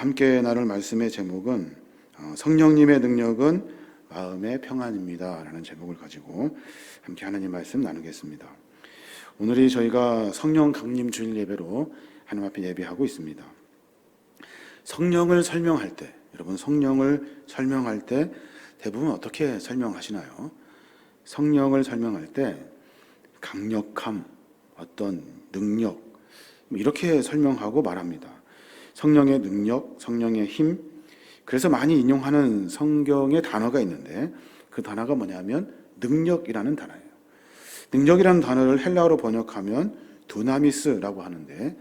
함께 나눌 말씀의 제목은 성령님의 능력은 마음의 평안입니다 라는 제목을 가지고 함께 하나님 말씀 나누겠습니다. 오늘이 저희가 성령 강림 주일 예배로 하나님 앞에 예배하고 있습니다. 성령을 설명할 때, 여러분 성령을 설명할 때 대부분 어떻게 설명하시나요? 성령을 설명할 때 강력함, 어떤 능력 이렇게 설명하고 말합니다. 성령의 능력, 성령의 힘. 그래서 많이 인용하는 성경의 단어가 있는데 그 단어가 뭐냐면 능력이라는 단어예요. 능력이라는 단어를 헬라어로 번역하면 두나미스라고 하는데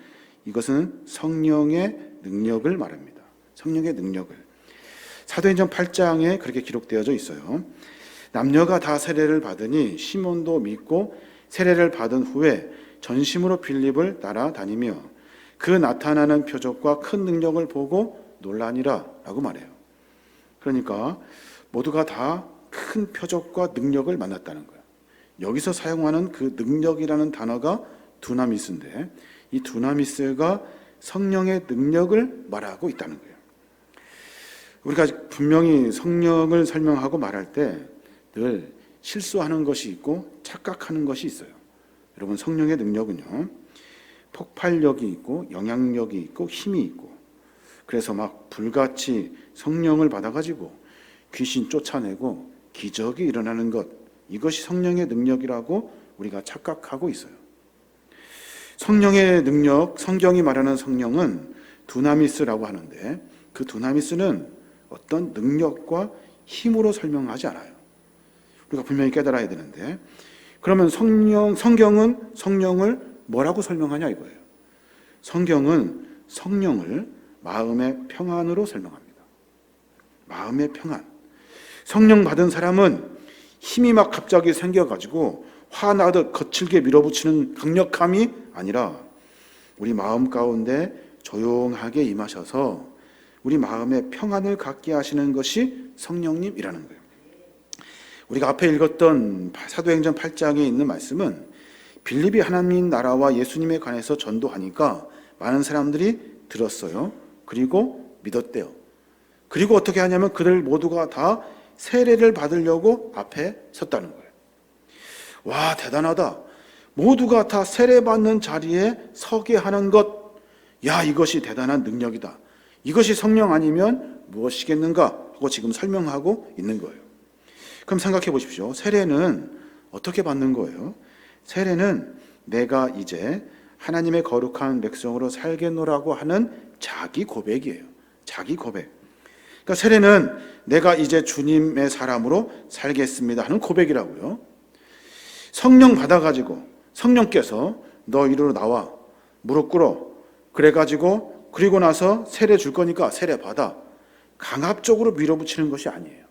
이것은 성령의 능력을 말합니다. 성령의 능력을. 사도행전 8장에 그렇게 기록되어져 있어요. 남녀가 다 세례를 받으니 시몬도 믿고 세례를 받은 후에 전심으로 빌립을 따라다니며 그 나타나는 표적과 큰 능력을 보고 놀라니라 라고 말해요. 그러니까 모두가 다 큰 표적과 능력을 만났다는 거예요. 여기서 사용하는 그 능력이라는 단어가 두나미스인데 이 두나미스가 성령의 능력을 말하고 있다는 거예요. 우리가 분명히 성령을 설명하고 말할 때 늘 실수하는 것이 있고 착각하는 것이 있어요. 여러분 성령의 능력은요, 폭발력이 있고 영향력이 있고 힘이 있고, 그래서 막 불같이 성령을 받아가지고 귀신 쫓아내고 기적이 일어나는 것, 이것이 성령의 능력이라고 우리가 착각하고 있어요. 성령의 능력, 성경이 말하는 성령은 두나미스라고 하는데 그 두나미스는 어떤 능력과 힘으로 설명하지 않아요. 우리가 분명히 깨달아야 되는데, 그러면 성경은 성령을 뭐라고 설명하냐 이거예요. 성경은 성령을 마음의 평안으로 설명합니다. 마음의 평안. 성령 받은 사람은 힘이 막 갑자기 생겨가지고 화나듯 거칠게 밀어붙이는 강력함이 아니라 우리 마음 가운데 조용하게 임하셔서 우리 마음의 평안을 갖게 하시는 것이 성령님이라는 거예요. 우리가 앞에 읽었던 사도행전 8장에 있는 말씀은 빌립이 하나님 나라와 예수님에 관해서 전도하니까 많은 사람들이 들었어요. 그리고 믿었대요. 그리고 어떻게 하냐면 그들 모두가 다 세례를 받으려고 앞에 섰다는 거예요. 와, 대단하다. 모두가 다 세례받는 자리에 서게 하는 것. 야, 이것이 대단한 능력이다. 이것이 성령 아니면 무엇이겠는가 하고 지금 설명하고 있는 거예요. 그럼 생각해 보십시오. 세례는 어떻게 받는 거예요? 세례는 내가 이제 하나님의 거룩한 백성으로 살겠노라고 하는 자기 고백이에요. 자기 고백. 그러니까 세례는 내가 이제 주님의 사람으로 살겠습니다 하는 고백이라고요. 성령 받아가지고 성령께서 너 이리로 나와 무릎 꿇어 그래가지고 그리고 나서 세례 줄 거니까 세례 받아. 강압적으로 밀어붙이는 것이 아니에요.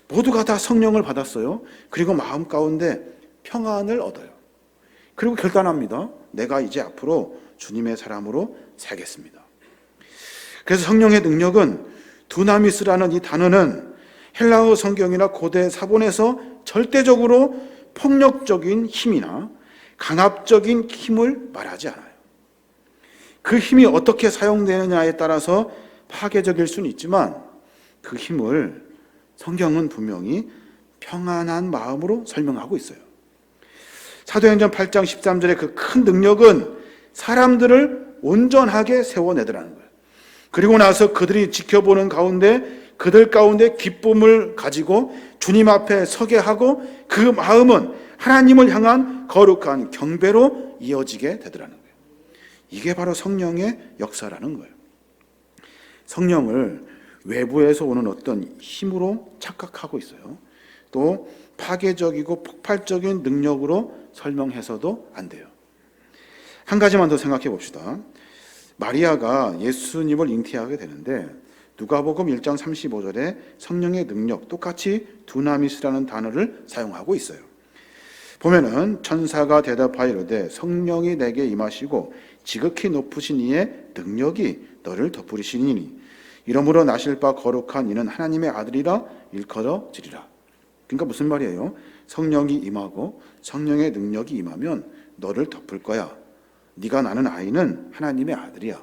모두가 다 성령을 받았어요. 그리고 마음 가운데 평안을 얻어요. 그리고 결단합니다. 내가 이제 앞으로 주님의 사람으로 살겠습니다. 그래서 성령의 능력은 두나미스라는 이 단어는 헬라어 성경이나 고대 사본에서 절대적으로 폭력적인 힘이나 강압적인 힘을 말하지 않아요. 그 힘이 어떻게 사용되느냐에 따라서 파괴적일 수는 있지만 그 힘을 성경은 분명히 평안한 마음으로 설명하고 있어요. 사도행전 8장 13절의 그 큰 능력은 사람들을 온전하게 세워내더라는 거예요. 그리고 나서 그들이 지켜보는 가운데 그들 가운데 기쁨을 가지고 주님 앞에 서게 하고 그 마음은 하나님을 향한 거룩한 경배로 이어지게 되더라는 거예요. 이게 바로 성령의 역사라는 거예요. 성령을 외부에서 오는 어떤 힘으로 착각하고 있어요. 또 파괴적이고 폭발적인 능력으로 설명해서도 안 돼요. 한 가지만 더 생각해 봅시다. 마리아가 예수님을 잉태하게 되는데 누가복음 1장 35절에 성령의 능력, 똑같이 두나미스라는 단어를 사용하고 있어요. 보면은 천사가 대답하여 이르되 성령이 내게 임하시고 지극히 높으신 이의 능력이 너를 덮으시니니 이러므로 나실 바 거룩한 이는 하나님의 아들이라 일컬어지리라. 그러니까 무슨 말이에요? 성령이 임하고 성령의 능력이 임하면 너를 덮을 거야. 네가 낳는 아이는 하나님의 아들이야.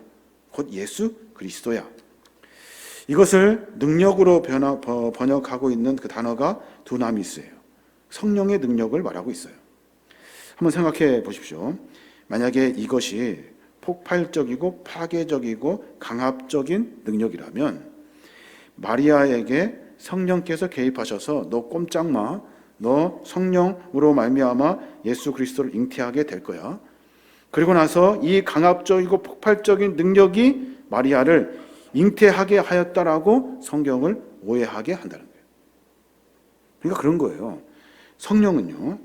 곧 예수 그리스도야. 이것을 능력으로 번역하고 있는 그 단어가 두나미스예요. 성령의 능력을 말하고 있어요. 한번 생각해 보십시오. 만약에 이것이 폭발적이고 파괴적이고 강압적인 능력이라면 마리아에게 성령께서 개입하셔서 너 꼼짝 마, 너 성령으로 말미암아 예수 그리스도를 잉태하게 될 거야. 그리고 나서 이 강압적이고 폭발적인 능력이 마리아를 잉태하게 하였다라고 성경을 오해하게 한다는 거예요. 그러니까 그런 거예요. 성령은요,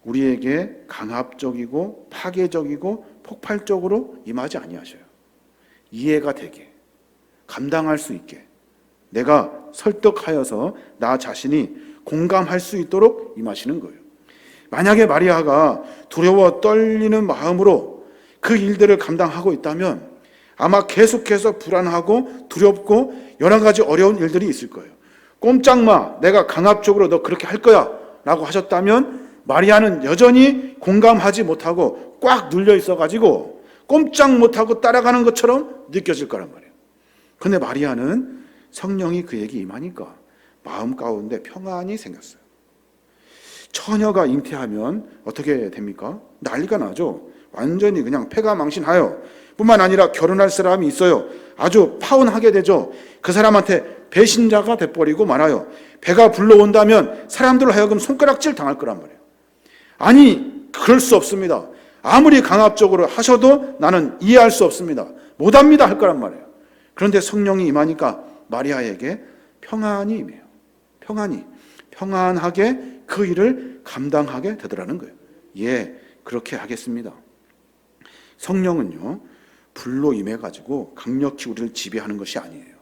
우리에게 강압적이고 파괴적이고 폭발적으로 임하지 아니하셔요. 이해가 되게, 감당할 수 있게, 내가 설득하여서 나 자신이 공감할 수 있도록 임하시는 거예요. 만약에 마리아가 두려워 떨리는 마음으로 그 일들을 감당하고 있다면 아마 계속해서 불안하고 두렵고 여러 가지 어려운 일들이 있을 거예요. 꼼짝 마, 내가 강압적으로 너 그렇게 할 거야 라고 하셨다면 마리아는 여전히 공감하지 못하고 꽉 눌려 있어가지고 꼼짝 못하고 따라가는 것처럼 느껴질 거란 말이에요. 그런데 마리아는 성령이 그에게 임하니까 마음 가운데 평안이 생겼어요. 처녀가 잉태하면 어떻게 됩니까? 난리가 나죠. 완전히 그냥 패가 망신하여 뿐만 아니라 결혼할 사람이 있어요. 아주 파혼하게 되죠. 그 사람한테 배신자가 돼버리고 말아요. 배가 불러온다면 사람들로 하여금 손가락질 당할 거란 말이에요. 아니, 그럴 수 없습니다. 아무리 강압적으로 하셔도 나는 이해할 수 없습니다. 못합니다 할 거란 말이에요. 그런데 성령이 임하니까 마리아에게 평안이 임해요. 평안하게 그 일을 감당하게 되더라는 거예요. 예, 그렇게 하겠습니다. 성령은요, 불로 임해가지고 강력히 우리를 지배하는 것이 아니에요.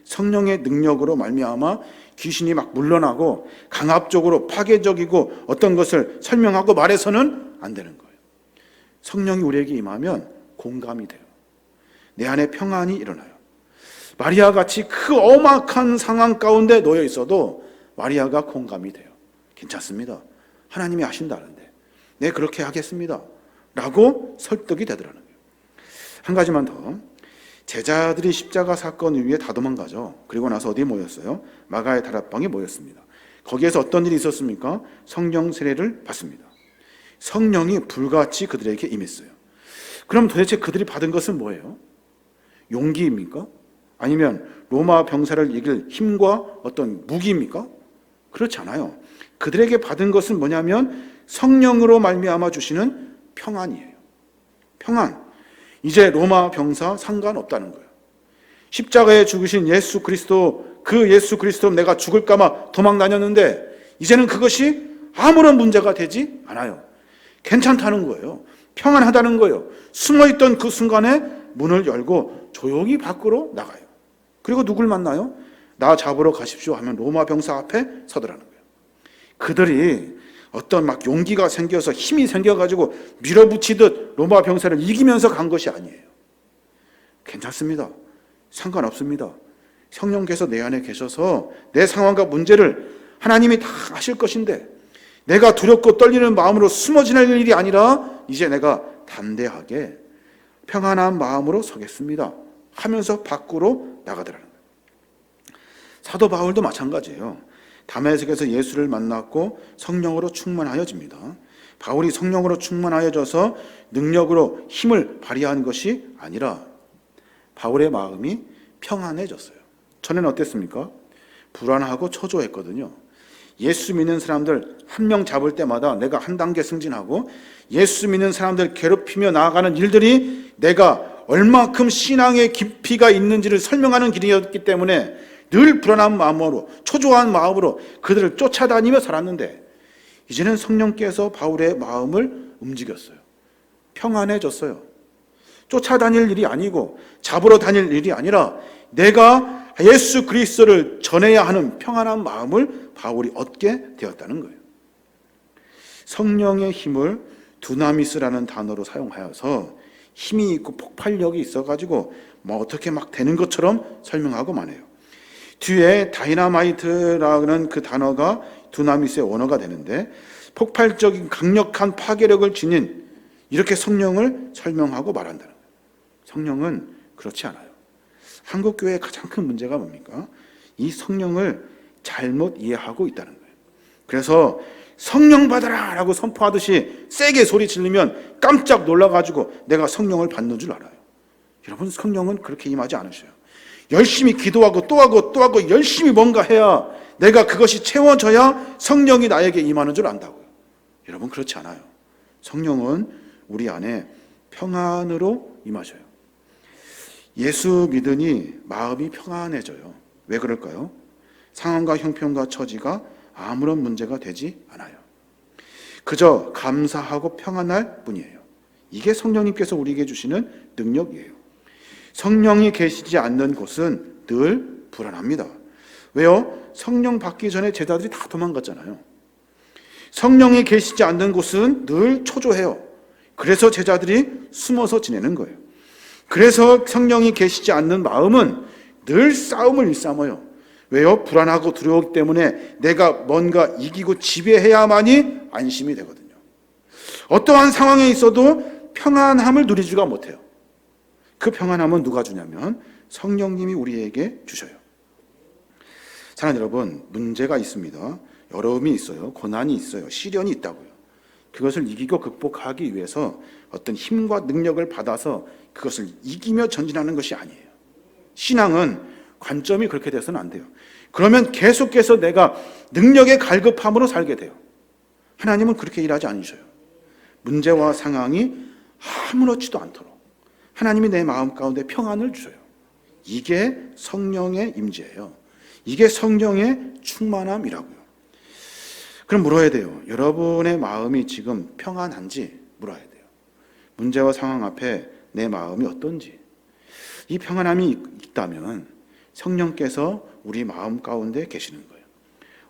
성령의 능력으로 말미암아 귀신이 막 물러나고 강압적으로 파괴적이고 어떤 것을 설명하고 말해서는 안 되는 거예요. 성령이 우리에게 임하면 공감이 돼요. 내 안에 평안이 일어나요. 마리아 같이 그 엄악한 상황 가운데 놓여 있어도 마리아가 공감이 돼요. 괜찮습니다. 하나님이 하신다는데 네, 그렇게 하겠습니다 라고 설득이 되더라는 거예요. 한 가지만 더. 제자들이 십자가 사건 이후에 다 도망가죠. 그리고 나서 어디에 모였어요? 마가의 다락방에 모였습니다. 거기에서 어떤 일이 있었습니까? 성령 세례를 받습니다. 성령이 불같이 그들에게 임했어요. 그럼 도대체 그들이 받은 것은 뭐예요? 용기입니까? 아니면 로마 병사를 이길 힘과 어떤 무기입니까? 그렇지 않아요. 그들에게 받은 것은 뭐냐면 성령으로 말미암아 주시는 평안이에요. 평안. 이제 로마 병사 상관없다는 거예요. 십자가에 죽으신 예수 그리스도, 그 예수 그리스도 내가 죽을까봐 도망 다녔는데 이제는 그것이 아무런 문제가 되지 않아요. 괜찮다는 거예요. 평안하다는 거예요. 숨어있던 그 순간에 문을 열고 조용히 밖으로 나가요. 그리고 누굴 만나요? 나 잡으러 가십시오 하면 로마 병사 앞에 서더라는 거예요. 그들이 어떤 막 용기가 생겨서 힘이 생겨가지고 밀어붙이듯 로마 병사를 이기면서 간 것이 아니에요. 괜찮습니다. 상관없습니다. 성령께서 내 안에 계셔서 내 상황과 문제를 하나님이 다 아실 것인데 내가 두렵고 떨리는 마음으로 숨어 지낼 일이 아니라 이제 내가 담대하게 평안한 마음으로 서겠습니다 하면서 밖으로 나가더라는 거예요. 사도 바울도 마찬가지예요. 다메섹에서 예수를 만났고 성령으로 충만하여집니다. 바울이 성령으로 충만하여져서 능력으로 힘을 발휘한 것이 아니라 바울의 마음이 평안해졌어요. 전에는 어땠습니까? 불안하고 초조했거든요. 예수 믿는 사람들 한 명 잡을 때마다 내가 한 단계 승진하고 예수 믿는 사람들 괴롭히며 나아가는 일들이 내가 얼마큼 신앙의 깊이가 있는지를 설명하는 길이었기 때문에 늘 불안한 마음으로 초조한 마음으로 그들을 쫓아다니며 살았는데 이제는 성령께서 바울의 마음을 움직였어요. 평안해졌어요. 쫓아다닐 일이 아니고 잡으러 다닐 일이 아니라 내가 예수 그리스도를 전해야 하는 평안한 마음을 바울이 얻게 되었다는 거예요. 성령의 힘을 두나미스라는 단어로 사용하여서 힘이 있고 폭발력이 있어가지고 뭐 어떻게 막 되는 것처럼 설명하고만 해요. 뒤에 다이나마이트라는 그 단어가 두나미스의 원어가 되는데 폭발적인 강력한 파괴력을 지닌 이렇게 성령을 설명하고 말한다는 거예요. 성령은 그렇지 않아요. 한국 교회의 가장 큰 문제가 뭡니까? 이 성령을 잘못 이해하고 있다는 거예요. 그래서 성령 받아라 라고 선포하듯이 세게 소리 지르면 깜짝 놀라가지고 내가 성령을 받는 줄 알아요. 여러분, 성령은 그렇게 임하지 않으셔요. 열심히 기도하고 또 하고 또 하고 열심히 뭔가 해야 내가 그것이 채워져야 성령이 나에게 임하는 줄 안다고요. 여러분, 그렇지 않아요. 성령은 우리 안에 평안으로 임하셔요. 예수 믿으니 마음이 평안해져요. 왜 그럴까요? 상황과 형편과 처지가 아무런 문제가 되지 않아요. 그저 감사하고 평안할 뿐이에요. 이게 성령님께서 우리에게 주시는 능력이에요. 성령이 계시지 않는 곳은 늘 불안합니다. 왜요? 성령 받기 전에 제자들이 다 도망갔잖아요. 성령이 계시지 않는 곳은 늘 초조해요. 그래서 제자들이 숨어서 지내는 거예요. 그래서 성령이 계시지 않는 마음은 늘 싸움을 일삼아요. 왜요? 불안하고 두려우기 때문에 내가 뭔가 이기고 지배해야만이 안심이 되거든요. 어떠한 상황에 있어도 평안함을 누리지가 못해요. 그 평안함은 누가 주냐면 성령님이 우리에게 주셔요. 사랑하는 여러분, 문제가 있습니다. 어려움이 있어요. 고난이 있어요. 시련이 있다고요. 그것을 이기고 극복하기 위해서 어떤 힘과 능력을 받아서 그것을 이기며 전진하는 것이 아니에요. 신앙은 관점이 그렇게 돼서는 안 돼요. 그러면 계속해서 내가 능력의 갈급함으로 살게 돼요. 하나님은 그렇게 일하지 않으셔요. 문제와 상황이 아무렇지도 않도록 하나님이 내 마음 가운데 평안을 주셔요. 이게 성령의 임재예요. 이게 성령의 충만함이라고요. 그럼 물어야 돼요. 여러분의 마음이 지금 평안한지 물어야 돼요. 문제와 상황 앞에 내 마음이 어떤지. 이 평안함이 있다면 성령께서 우리 마음 가운데 계시는 거예요.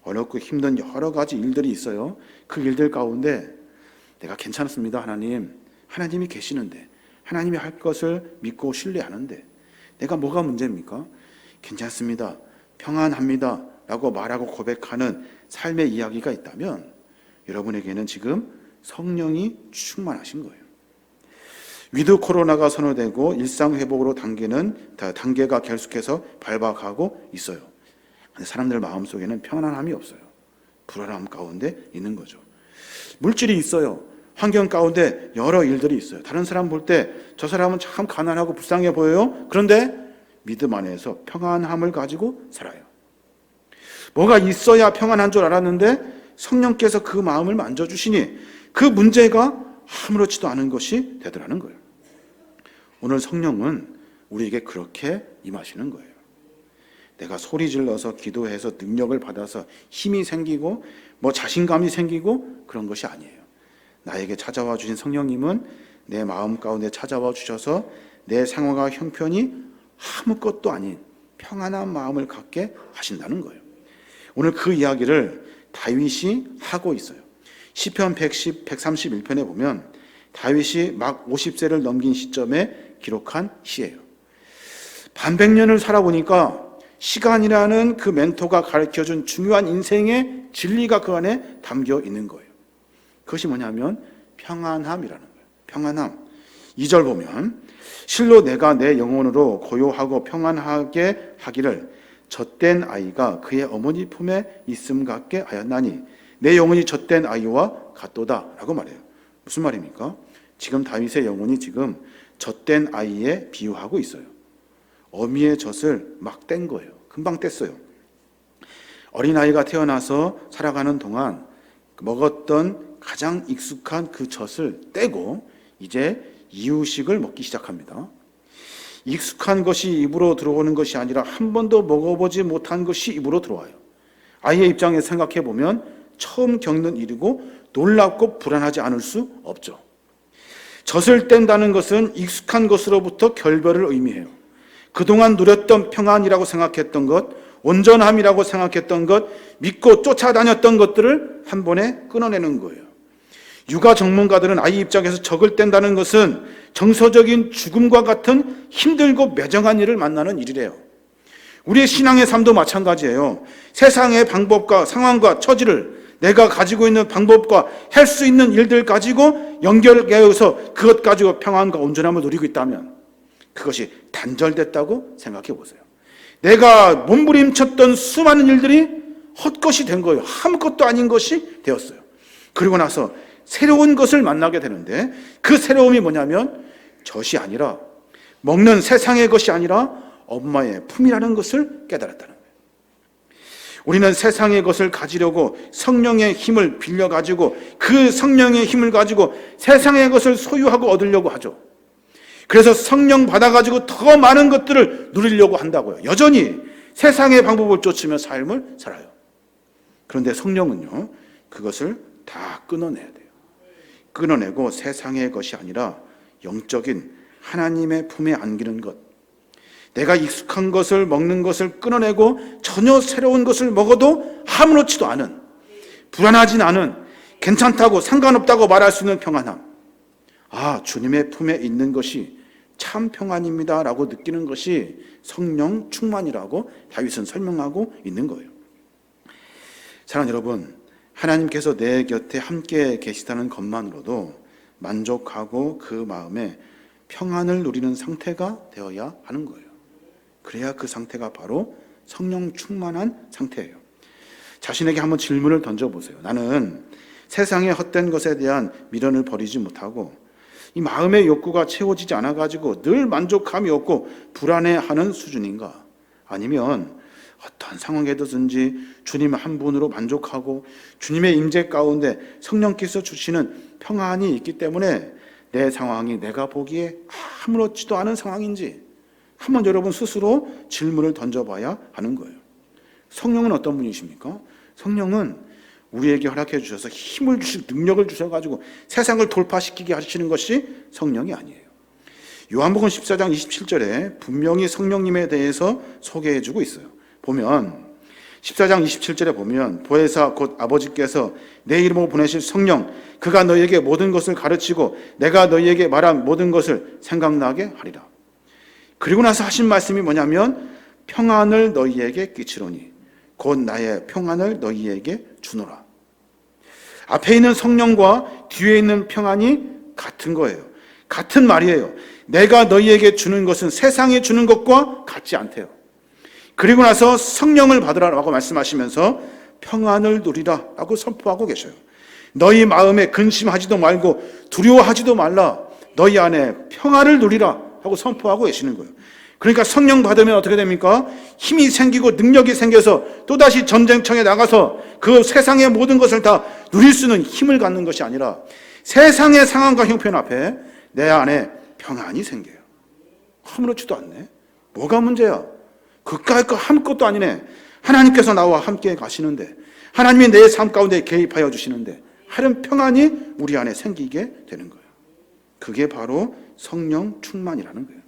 어렵고 힘든 여러 가지 일들이 있어요. 그 일들 가운데 내가 괜찮습니다, 하나님. 하나님이 계시는데, 하나님이 할 것을 믿고 신뢰하는데 내가 뭐가 문제입니까? 괜찮습니다, 평안합니다 라고 말하고 고백하는 삶의 이야기가 있다면 여러분에게는 지금 성령이 충만하신 거예요. 위드 코로나가 선언되고 일상회복으로 단계가 계속해서 밟아가고 있어요. 근데 사람들 마음속에는 평안함이 없어요. 불안함 가운데 있는 거죠. 물질이 있어요. 환경 가운데 여러 일들이 있어요. 다른 사람 볼 때 저 사람은 참 가난하고 불쌍해 보여요. 그런데 믿음 안에서 평안함을 가지고 살아요. 뭐가 있어야 평안한 줄 알았는데 성령께서 그 마음을 만져주시니 그 문제가 아무렇지도 않은 것이 되더라는 거예요. 오늘 성령은 우리에게 그렇게 임하시는 거예요. 내가 소리 질러서 기도해서 능력을 받아서 힘이 생기고 자신감이 생기고 그런 것이 아니에요. 나에게 찾아와 주신 성령님은 내 마음 가운데 찾아와 주셔서 내 상황과 형편이 아무것도 아닌 평안한 마음을 갖게 하신다는 거예요. 오늘 그 이야기를 다윗이 하고 있어요. 시편 131편에 보면 다윗이 막 50세를 넘긴 시점에 기록한 시예요. 반백년을 살아보니까 시간이라는 그 멘토가 가르쳐준 중요한 인생의 진리가 그 안에 담겨 있는 거예요. 그것이 뭐냐면 평안함이라는 거예요. 평안함. 2절 보면 실로 내가 내 영혼으로 고요하고 평안하게 하기를 젖된 아이가 그의 어머니 품에 있음 같게 하였나니 내 영혼이 젖된 아이와 같도다 라고 말해요. 무슨 말입니까? 지금 다윗의 영혼이 지금 젖된 아이에 비유하고 있어요. 어미의 젖을 막 뗀 거예요. 금방 뗐어요. 어린아이가 태어나서 살아가는 동안 먹었던 가장 익숙한 그 젖을 떼고 이제 이유식을 먹기 시작합니다. 익숙한 것이 입으로 들어오는 것이 아니라 한 번도 먹어보지 못한 것이 입으로 들어와요. 아이의 입장에서 생각해 보면 처음 겪는 일이고 놀랍고 불안하지 않을 수 없죠. 젖을 뗀다는 것은 익숙한 것으로부터 결별을 의미해요. 그동안 누렸던 평안이라고 생각했던 것, 온전함이라고 생각했던 것, 믿고 쫓아다녔던 것들을 한 번에 끊어내는 거예요. 육아 전문가들은 아이 입장에서 젖을 뗀다는 것은 정서적인 죽음과 같은 힘들고 매정한 일을 만나는 일이래요. 우리의 신앙의 삶도 마찬가지예요. 세상의 방법과 상황과 처지를 내가 가지고 있는 방법과 할 수 있는 일들 가지고 연결되어서 그것 가지고 평안과 온전함을 누리고 있다면 그것이 단절됐다고 생각해 보세요. 내가 몸부림쳤던 수많은 일들이 헛것이 된 거예요. 아무것도 아닌 것이 되었어요. 그리고 나서 새로운 것을 만나게 되는데, 그 새로움이 뭐냐면 젖이 아니라, 먹는 세상의 것이 아니라 엄마의 품이라는 것을 깨달았다는 거예요. 우리는 세상의 것을 가지려고 성령의 힘을 빌려가지고, 그 성령의 힘을 가지고 세상의 것을 소유하고 얻으려고 하죠. 그래서 성령 받아가지고 더 많은 것들을 누리려고 한다고요. 여전히 세상의 방법을 쫓으며 삶을 살아요. 그런데 성령은요, 그것을 다 끊어내야 돼요. 끊어내고 세상의 것이 아니라 영적인 하나님의 품에 안기는 것, 내가 익숙한 것을 먹는 것을 끊어내고 전혀 새로운 것을 먹어도 아무렇지도 않은, 불안하진 않은, 괜찮다고 상관없다고 말할 수 있는 평안함. 아, 주님의 품에 있는 것이 참 평안입니다 라고 느끼는 것이 성령 충만이라고 다윗은 설명하고 있는 거예요. 사랑하는 여러분, 하나님께서 내 곁에 함께 계시다는 것만으로도 만족하고 그 마음에 평안을 누리는 상태가 되어야 하는 거예요. 그래야 그 상태가 바로 성령 충만한 상태예요. 자신에게 한번 질문을 던져보세요. 나는 세상의 헛된 것에 대한 미련을 버리지 못하고 이 마음의 욕구가 채워지지 않아가지고 늘 만족감이 없고 불안해하는 수준인가? 아니면 어떤 상황에든지 주님 한 분으로 만족하고 주님의 임재 가운데 성령께서 주시는 평안이 있기 때문에 내 상황이 내가 보기에 아무렇지도 않은 상황인지 한번 여러분 스스로 질문을 던져봐야 하는 거예요. 성령은 어떤 분이십니까? 성령은 우리에게 허락해 주셔서 힘을 주시고 능력을 주셔가지고 세상을 돌파시키게 하시는 것이 성령이 아니에요. 요한복음 14장 27절에 분명히 성령님에 대해서 소개해주고 있어요. 보면 14장 27절에 보면 보혜사 곧 아버지께서 내 이름으로 보내실 성령, 그가 너희에게 모든 것을 가르치고 내가 너희에게 말한 모든 것을 생각나게 하리라. 그리고 나서 하신 말씀이 뭐냐면 평안을 너희에게 끼치노니 곧 나의 평안을 너희에게 주노라. 앞에 있는 성령과 뒤에 있는 평안이 같은 거예요. 같은 말이에요. 내가 너희에게 주는 것은 세상에 주는 것과 같지 않대요. 그리고 나서 성령을 받으라라고 말씀하시면서 평안을 누리라 라고 선포하고 계셔요. 너희 마음에 근심하지도 말고 두려워하지도 말라. 너희 안에 평안을 누리라 하고 선포하고 계시는 거예요. 그러니까 성령 받으면 어떻게 됩니까? 힘이 생기고 능력이 생겨서 또다시 전쟁터에 나가서 그 세상의 모든 것을 다 누릴 수 있는 힘을 갖는 것이 아니라 세상의 상황과 형편 앞에 내 안에 평안이 생겨요. 아무렇지도 않네. 뭐가 문제야? 그까이 거 아무것도 아니네. 하나님께서 나와 함께 가시는데, 하나님이 내 삶 가운데 개입하여 주시는데 하는 평안이 우리 안에 생기게 되는 거예요. 그게 바로 성령 충만이라는 거예요.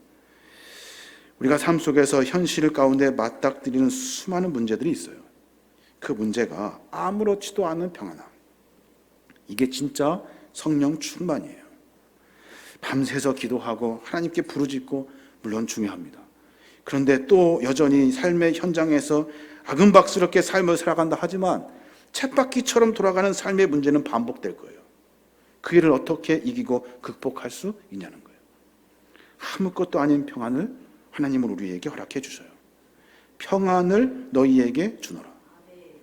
우리가 삶 속에서 현실 가운데 맞닥뜨리는 수많은 문제들이 있어요. 그 문제가 아무렇지도 않은 평안함. 이게 진짜 성령 충만이에요. 밤새서 기도하고 하나님께 부르짖고 물론 중요합니다. 그런데 또 여전히 삶의 현장에서 아금박스럽게 삶을 살아간다 하지만 쳇바퀴처럼 돌아가는 삶의 문제는 반복될 거예요. 그 일을 어떻게 이기고 극복할 수 있냐는 거예요. 아무것도 아닌 평안을 하나님은 우리에게 허락해 주셔요. 평안을 너희에게 주노라.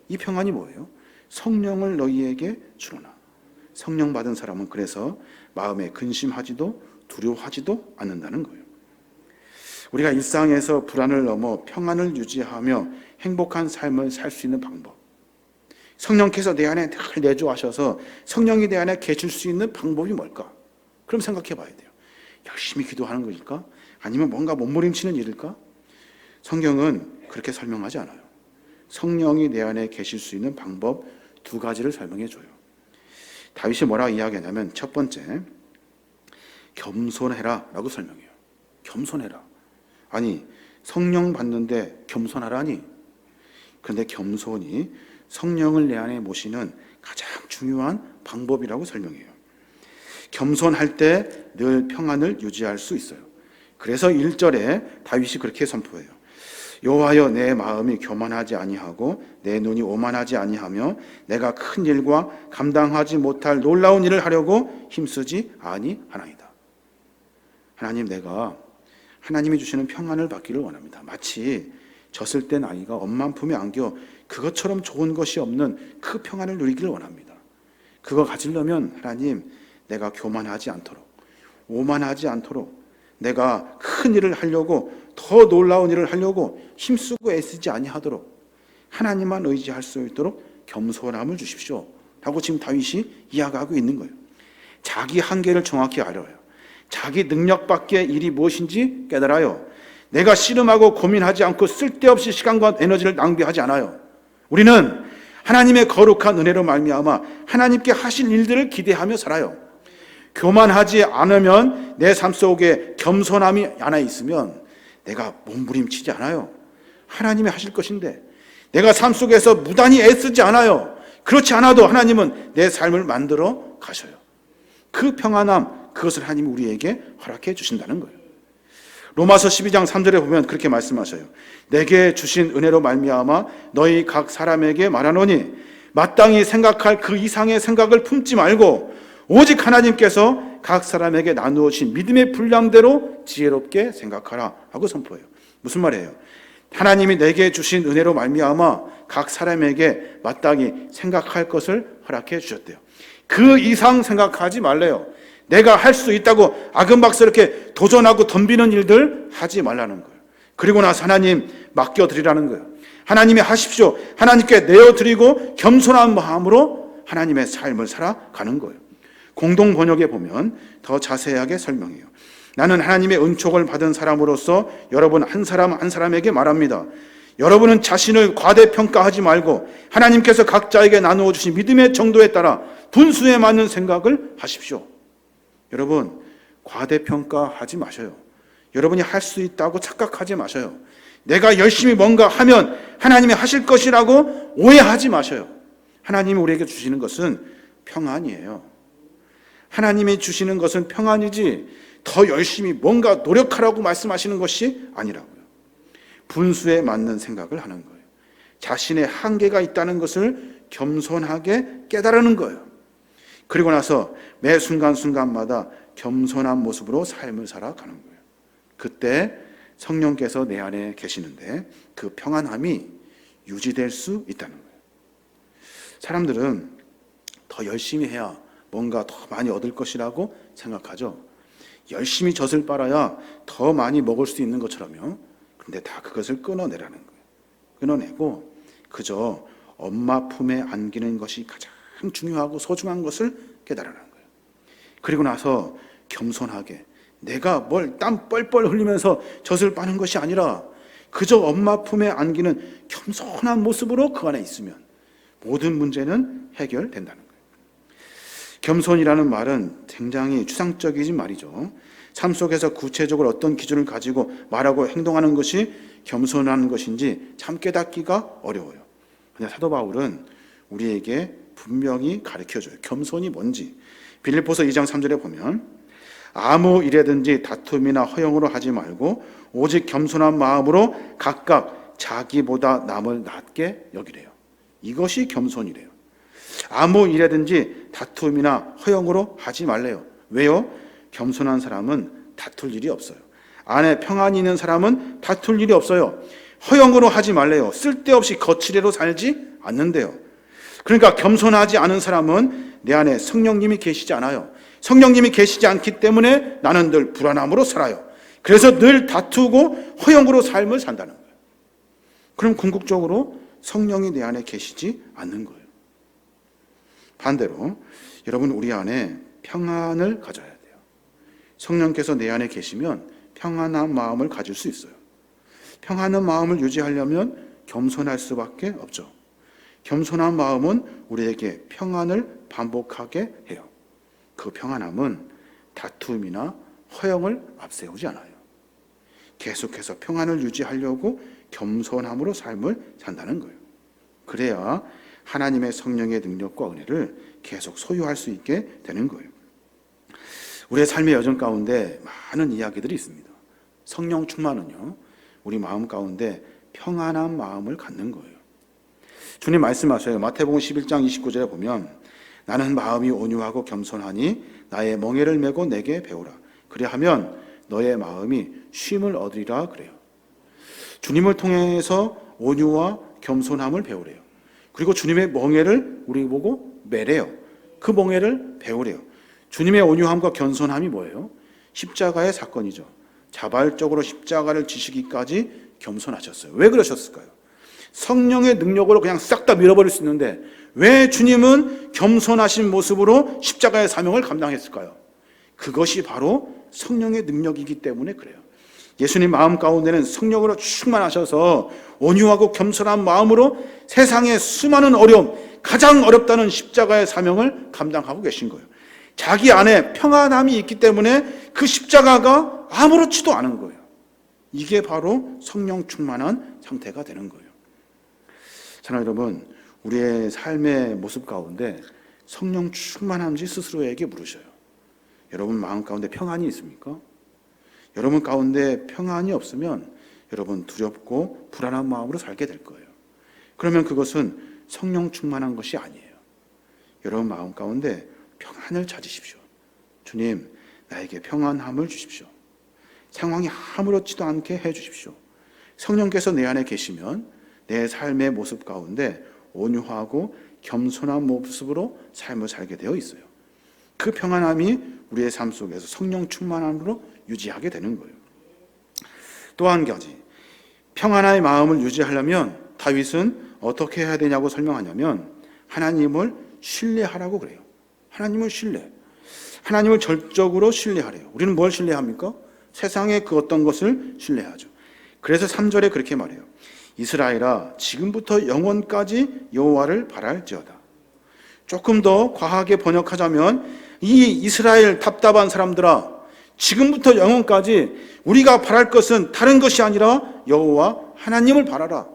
이 평안이 뭐예요? 성령을 너희에게 주노라. 성령 받은 사람은 그래서 마음에 근심하지도 두려워하지도 않는다는 거예요. 우리가 일상에서 불안을 넘어 평안을 유지하며 행복한 삶을 살 수 있는 방법, 성령께서 내 안에 늘 내주하셔서 성령이 내 안에 계실 수 있는 방법이 뭘까? 그럼 생각해 봐야 돼요. 열심히 기도하는 것일까? 아니면 뭔가 몸부림치는 일일까? 성경은 그렇게 설명하지 않아요. 성령이 내 안에 계실 수 있는 방법 두 가지를 설명해 줘요. 다윗이 뭐라고 이야기하냐면 첫 번째, 겸손해라 라고 설명해요. 겸손해라. 아니, 성령 받는데 겸손하라니? 그런데 겸손이 성령을 내 안에 모시는 가장 중요한 방법이라고 설명해요. 겸손할 때 늘 평안을 유지할 수 있어요. 그래서 1절에 다윗이 그렇게 선포해요. 여호와여, 내 마음이 교만하지 아니하고 내 눈이 오만하지 아니하며 내가 큰 일과 감당하지 못할 놀라운 일을 하려고 힘쓰지 아니하나이다. 하나님, 내가 하나님이 주시는 평안을 받기를 원합니다. 마치 젖을 땐 아이가 엄마 품에 안겨 그것처럼 좋은 것이 없는 그 평안을 누리기를 원합니다. 그거 가지려면 하나님, 내가 교만하지 않도록, 오만하지 않도록, 내가 큰 일을 하려고, 더 놀라운 일을 하려고 힘쓰고 애쓰지 아니하도록 하나님만 의지할 수 있도록 겸손함을 주십시오 라고 지금 다윗이 이야기하고 있는 거예요. 자기 한계를 정확히 알아요. 자기 능력 밖의 일이 무엇인지 깨달아요. 내가 씨름하고 고민하지 않고 쓸데없이 시간과 에너지를 낭비하지 않아요. 우리는 하나님의 거룩한 은혜로 말미암아 하나님께 하실 일들을 기대하며 살아요. 교만하지 않으면, 내 삶 속에 겸손함이 하나 있으면 내가 몸부림치지 않아요. 하나님이 하실 것인데, 내가 삶 속에서 무단히 애쓰지 않아요. 그렇지 않아도 하나님은 내 삶을 만들어 가셔요. 그 평안함, 그것을 하나님이 우리에게 허락해 주신다는 거예요. 로마서 12장 3절에 보면 그렇게 말씀하셔요. 내게 주신 은혜로 말미암아 너희 각 사람에게 말하노니 마땅히 생각할 그 이상의 생각을 품지 말고 오직 하나님께서 각 사람에게 나누어 주신 믿음의 분량대로 지혜롭게 생각하라 하고 선포해요. 무슨 말이에요? 하나님이 내게 주신 은혜로 말미암아 각 사람에게 마땅히 생각할 것을 허락해 주셨대요. 그 이상 생각하지 말래요. 내가 할 수 있다고 아금박스럽게 도전하고 덤비는 일들 하지 말라는 거예요. 그리고 나서 하나님 맡겨드리라는 거예요. 하나님이 하십시오. 하나님께 내어드리고 겸손한 마음으로 하나님의 삶을 살아가는 거예요. 공동 번역에 보면 더 자세하게 설명해요. 나는 하나님의 은총을 받은 사람으로서 여러분 한 사람 한 사람에게 말합니다. 여러분은 자신을 과대평가하지 말고 하나님께서 각자에게 나누어 주신 믿음의 정도에 따라 분수에 맞는 생각을 하십시오. 여러분, 과대평가하지 마셔요. 여러분이 할 수 있다고 착각하지 마셔요. 내가 열심히 뭔가 하면 하나님이 하실 것이라고 오해하지 마셔요. 하나님이 우리에게 주시는 것은 평안이에요. 하나님이 주시는 것은 평안이지 더 열심히 뭔가 노력하라고 말씀하시는 것이 아니라고요. 분수에 맞는 생각을 하는 거예요. 자신의 한계가 있다는 것을 겸손하게 깨달는 거예요. 그리고 나서 매 순간순간마다 겸손한 모습으로 삶을 살아가는 거예요. 그때 성령께서 내 안에 계시는데 그 평안함이 유지될 수 있다는 거예요. 사람들은 더 열심히 해야 뭔가 더 많이 얻을 것이라고 생각하죠. 열심히 젖을 빨아야 더 많이 먹을 수 있는 것처럼요. 근데 다 그것을 끊어내라는 거예요. 끊어내고 그저 엄마 품에 안기는 것이 가장 중요하고 소중한 것을 깨달으라는 거예요. 그리고 나서 겸손하게 내가 뭘 땀 뻘뻘 흘리면서 젖을 빠는 것이 아니라 그저 엄마 품에 안기는 겸손한 모습으로 그 안에 있으면 모든 문제는 해결된다는 거예요. 겸손이라는 말은 굉장히 추상적이진 말이죠. 삶 속에서 구체적으로 어떤 기준을 가지고 말하고 행동하는 것이 겸손한 것인지 참 깨닫기가 어려워요. 그런데 사도 바울은 우리에게 분명히 가르쳐줘요. 겸손이 뭔지. 빌립보서 2장 3절에 보면 아무 일에든지 다툼이나 허영으로 하지 말고 오직 겸손한 마음으로 각각 자기보다 남을 낮게 여기래요. 이것이 겸손이래요. 아무 일에든지 다툼이나 허영으로 하지 말래요. 왜요? 겸손한 사람은 다툴 일이 없어요. 안에 평안이 있는 사람은 다툴 일이 없어요. 허영으로 하지 말래요. 쓸데없이 거칠애로 살지 않는데요. 그러니까 겸손하지 않은 사람은 내 안에 성령님이 계시지 않아요. 성령님이 계시지 않기 때문에 나는 늘 불안함으로 살아요. 그래서 늘 다투고 허영으로 삶을 산다는 거예요. 그럼 궁극적으로 성령이 내 안에 계시지 않는 거예요. 반대로 여러분 우리 안에 평안을 가져야 돼요. 성령께서 내 안에 계시면 평안한 마음을 가질 수 있어요. 평안한 마음을 유지하려면 겸손할 수밖에 없죠. 겸손한 마음은 우리에게 평안을 반복하게 해요. 그 평안함은 다툼이나 허영을 앞세우지 않아요. 계속해서 평안을 유지하려고 겸손함으로 삶을 산다는 거예요. 그래야 하나님의 성령의 능력과 은혜를 계속 소유할 수 있게 되는 거예요. 우리의 삶의 여정 가운데 많은 이야기들이 있습니다. 성령 충만은요, 우리 마음 가운데 평안한 마음을 갖는 거예요. 주님 말씀하셔요. 마태복음 11장 29절에 보면 나는 마음이 온유하고 겸손하니 나의 멍에를 메고 내게 배우라. 그리하면 너의 마음이 쉼을 얻으리라 그래요. 주님을 통해서 온유와 겸손함을 배우래요. 그리고 주님의 멍에를 우리 보고 매래요. 그 멍에를 배우래요. 주님의 온유함과 겸손함이 뭐예요? 십자가의 사건이죠. 자발적으로 십자가를 지시기까지 겸손하셨어요. 왜 그러셨을까요? 성령의 능력으로 그냥 싹 다 밀어버릴 수 있는데 왜 주님은 겸손하신 모습으로 십자가의 사명을 감당했을까요? 그것이 바로 성령의 능력이기 때문에 그래요. 예수님 마음 가운데는 성령으로 충만하셔서 온유하고 겸손한 마음으로 세상의 수많은 어려움, 가장 어렵다는 십자가의 사명을 감당하고 계신 거예요. 자기 안에 평안함이 있기 때문에 그 십자가가 아무렇지도 않은 거예요. 이게 바로 성령 충만한 상태가 되는 거예요. 사랑하는 여러분, 우리의 삶의 모습 가운데 성령 충만한지 스스로에게 물으셔요. 여러분 마음 가운데 평안이 있습니까? 여러분 가운데 평안이 없으면 여러분 두렵고 불안한 마음으로 살게 될 거예요. 그러면 그것은 성령 충만한 것이 아니에요. 여러분 마음 가운데 평안을 찾으십시오. 주님, 나에게 평안함을 주십시오. 상황이 아무렇지도 않게 해주십시오. 성령께서 내 안에 계시면 내 삶의 모습 가운데 온유하고 겸손한 모습으로 삶을 살게 되어 있어요. 그 평안함이 우리의 삶 속에서 성령 충만함으로 유지하게 되는 거예요. 또 한 가지, 평안의 마음을 유지하려면 다윗은 어떻게 해야 되냐고 설명하냐면 하나님을 신뢰하라고 그래요. 하나님을 하나님을 절적으로 신뢰하래요. 우리는 뭘 신뢰합니까? 세상의 그 어떤 것을 신뢰하죠. 그래서 3절에 그렇게 말해요. 이스라엘아, 지금부터 영원까지 여호와를 바랄지어다. 조금 더 과하게 번역하자면 이 이스라엘 답답한 사람들아, 지금부터 영원까지 우리가 바랄 것은 다른 것이 아니라 여호와 하나님을 바라라.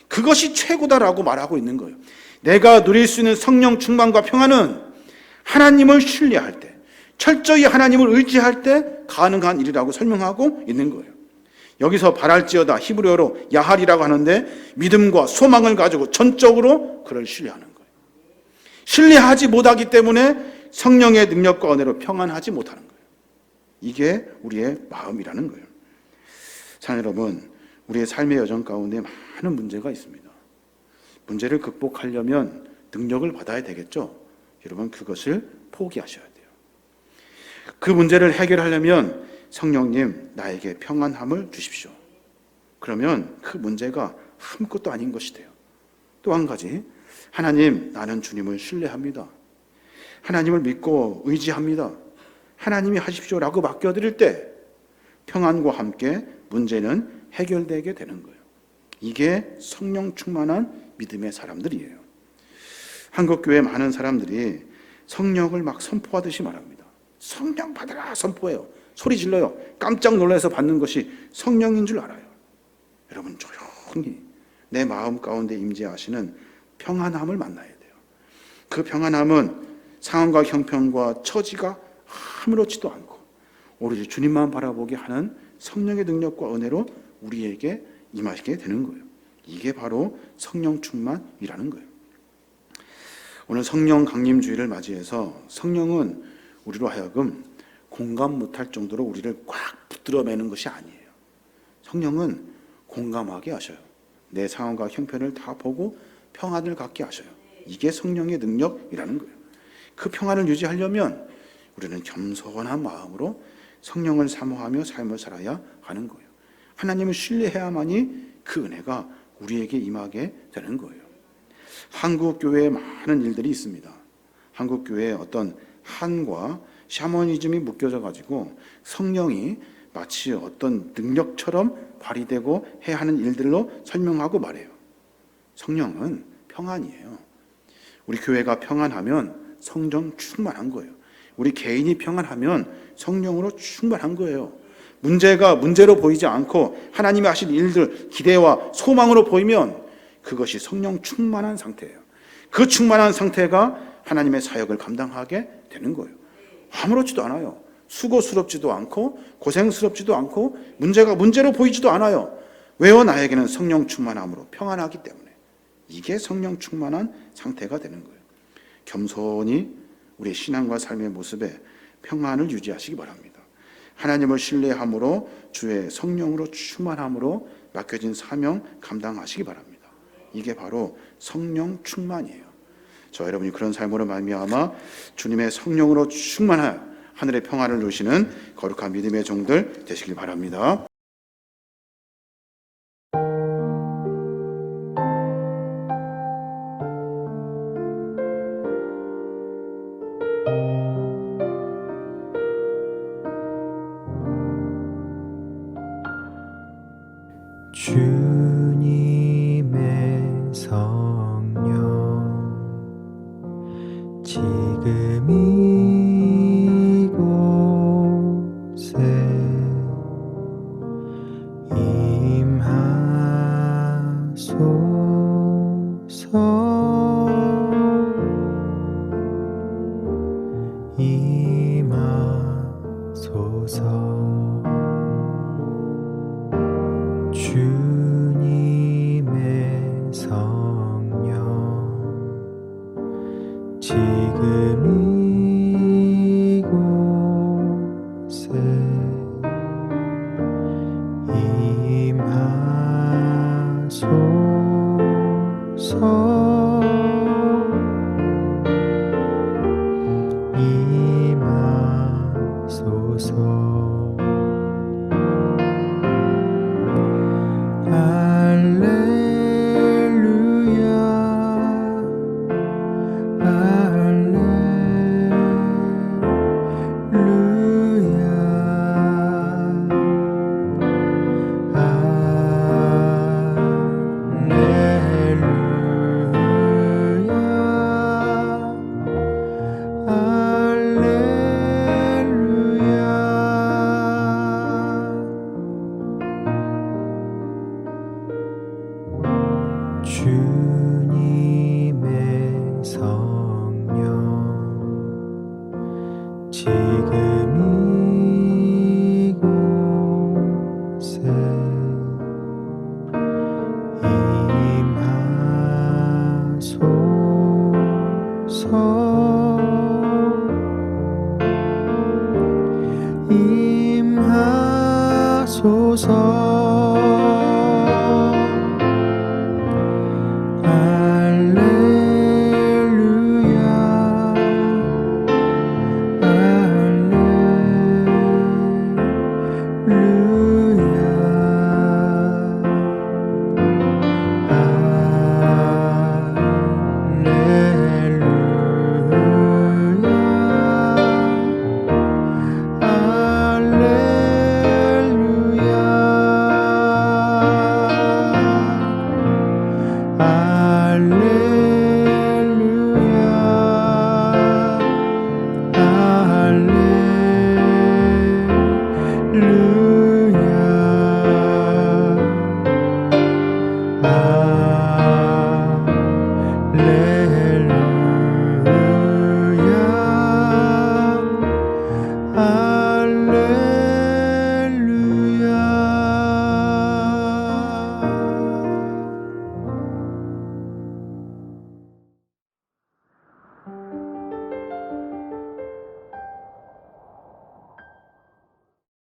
그것이 최고다라고 말하고 있는 거예요. 내가 누릴 수 있는 성령 충만과 평안은 하나님을 신뢰할 때, 철저히 하나님을 의지할 때 가능한 일이라고 설명하고 있는 거예요. 여기서 바랄지어다 히브리어로 야할이라고 하는데 믿음과 소망을 가지고 전적으로 그를 신뢰하는 거예요. 신뢰하지 못하기 때문에 성령의 능력과 은혜로 평안하지 못하는 거예요. 이게 우리의 마음이라는 거예요. 사랑하는 여러분, 우리의 삶의 여정 가운데 많은 문제가 있습니다. 문제를 극복하려면 능력을 받아야 되겠죠. 여러분 그것을 포기하셔야 돼요. 그 문제를 해결하려면 성령님 나에게 평안함을 주십시오. 그러면 그 문제가 아무것도 아닌 것이 돼요. 또 한 가지, 하나님 나는 주님을 신뢰합니다. 하나님을 믿고 의지합니다. 하나님이 하십시오라고 맡겨드릴 때 평안과 함께 문제는 해결되게 되는 거예요. 이게 성령 충만한 믿음의 사람들이에요. 한국교회 많은 사람들이 성령을 막 선포하듯이 말합니다. 성령 받아라 선포해요. 소리 질러요. 깜짝 놀라서 받는 것이 성령인 줄 알아요. 여러분 조용히 내 마음 가운데 임재하시는 평안함을 만나야 돼요. 그 평안함은 상황과 형편과 처지가 아무렇지도 않고 오로지 주님만 바라보게 하는 성령의 능력과 은혜로 우리에게 임하시게 되는 거예요. 이게 바로 성령 충만이라는 거예요. 오늘 성령 강림주의를 맞이해서 성령은 우리로 하여금 공감 못할 정도로 우리를 꽉 붙들어 매는 것이 아니에요. 성령은 공감하게 하셔요. 내 상황과 형편을 다 보고 평안을 갖게 하셔요. 이게 성령의 능력이라는 거예요. 그 평안을 유지하려면 우리는 겸손한 마음으로 성령을 사모하며 삶을 살아야 하는 거예요. 하나님을 신뢰해야만이 그 은혜가 우리에게 임하게 되는 거예요. 한국 교회에 많은 일들이 있습니다. 한국 교회에 어떤 한과 샤머니즘이 묶여져 가지고 성령이 마치 어떤 능력처럼 발휘되고 해야 하는 일들로 설명하고 말해요. 성령은 평안이에요. 우리 교회가 평안하면 성령 충만한 거예요. 우리 개인이 평안하면 성령으로 충만한 거예요. 문제가 문제로 보이지 않고 하나님이 하신 일들 기대와 소망으로 보이면 그것이 성령 충만한 상태예요. 그 충만한 상태가 하나님의 사역을 감당하게 되는 거예요. 아무렇지도 않아요. 수고스럽지도 않고 고생스럽지도 않고 문제가 문제로 보이지도 않아요. 왜요? 나에게는 성령 충만함으로 평안하기 때문에. 이게 성령 충만한 상태가 되는 거예요. 겸손히 우리의 신앙과 삶의 모습에 평안을 유지하시기 바랍니다. 하나님을 신뢰함으로 주의 성령으로 충만함으로 맡겨진 사명 감당하시기 바랍니다. 이게 바로 성령 충만이에요. 저 여러분이 그런 삶으로 말미암아 주님의 성령으로 충만하여 하늘의 평안을 누리시는 거룩한 믿음의 종들 되시길 바랍니다. 주님의 성령 지금 이곳에 임하소서 주님의 성령 지금 이곳에 임하소서 주님의 성령 지금 이곳에 임하소서